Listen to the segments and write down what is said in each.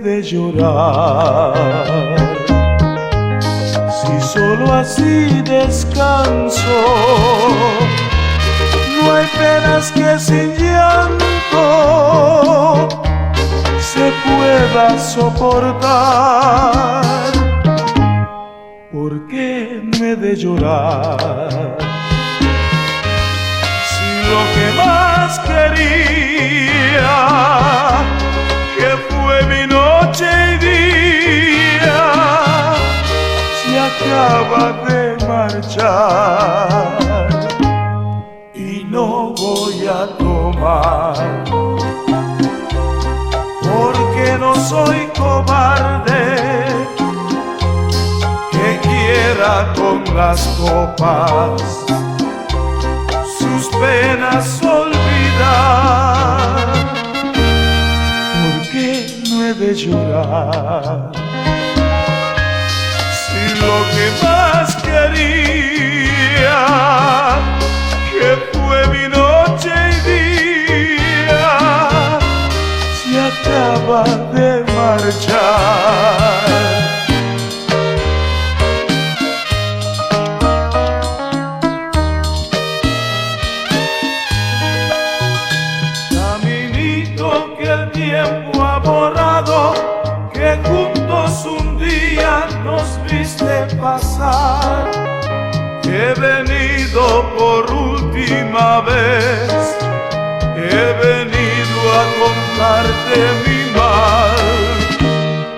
de llorar. Si solo así descanso, no hay penas que sin llanto se pueda soportar. ¿Por qué me he de llorar? Si lo que más quería, que fue mi noche y día, se acaba de marchar. Y no voy a tomar, porque no soy cobarde, que quiera con las copas sus penas olvidar. ¿Por qué no he de llorar? Si lo que más quería, que fue mi noche y día, se acaba de marchar. Caminito que el tiempo ha borrado, que juntos un día nos viste pasar. He venido por última vez, he venido a contarte mi mal.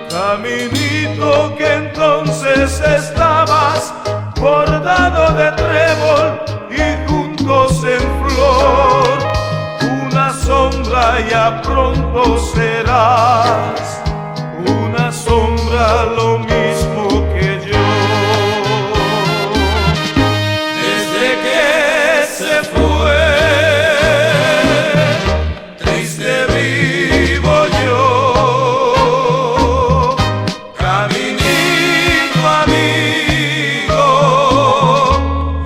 Caminito que entonces estabas bordado de trébol y juncos en flor. Una sombra ya pronto serás, una sombra lo mismo que yo. Desde que se fue, triste vivo yo. Caminito amigo,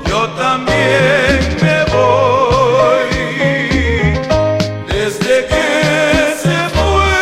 yo también me voy. Desde que se fue,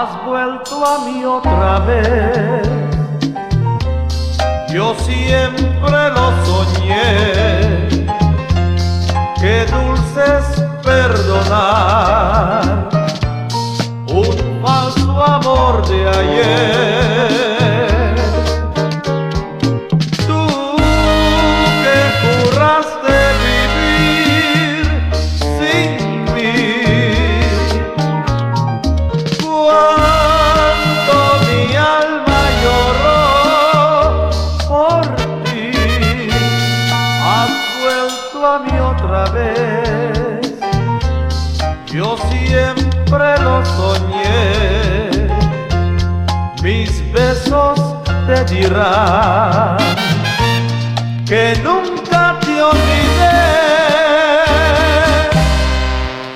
has vuelto a mí otra vez. Yo siempre lo soñé, qué dulce es perdonar un falso amor de ayer. Tú que juraste vivir sin mí, cuánto mi alma lloró por ti. Has vuelto a mí otra vez, yo siempre lo soñé. Mis besos te dirán que nunca te olvidé,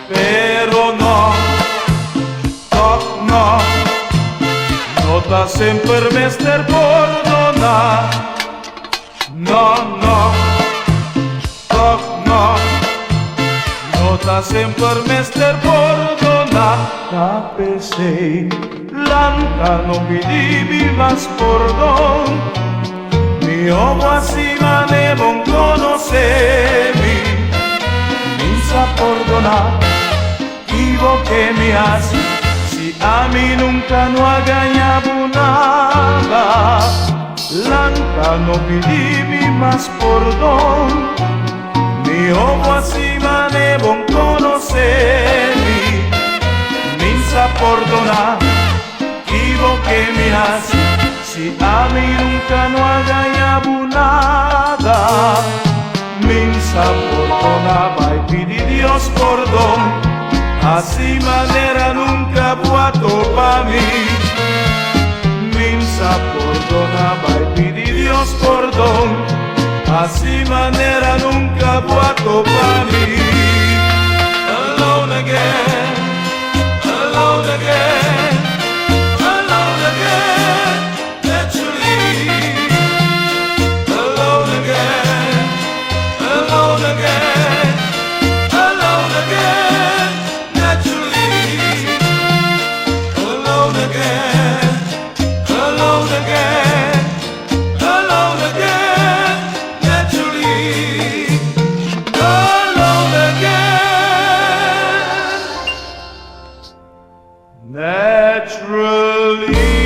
pero no t'ha sempre mester perdonar. No t'ha sempre mester perdonar. Tapesei l'anca non pidivi mas perdón, mi amo así manevo conocermi, minsa perdonar, vivo que me hace. A mí nunca no ha ganado nada, Blanca no pedí más perdón, mi ojo así manevo conocermi, minsa perdonar, vivo que me hace, si a mí nunca no ha ganado nada, minsa perdonar, va y pidi Dios perdón. Así manera nunca puedo pa' mí, minsa perdonaba y pidi Dios perdón. Así manera nunca puedo pa' mí. Alone again, alone again, alone again, naturally. Alone again, alone again, alone again. Alone again, alone again, alone again, naturally, alone again, naturally.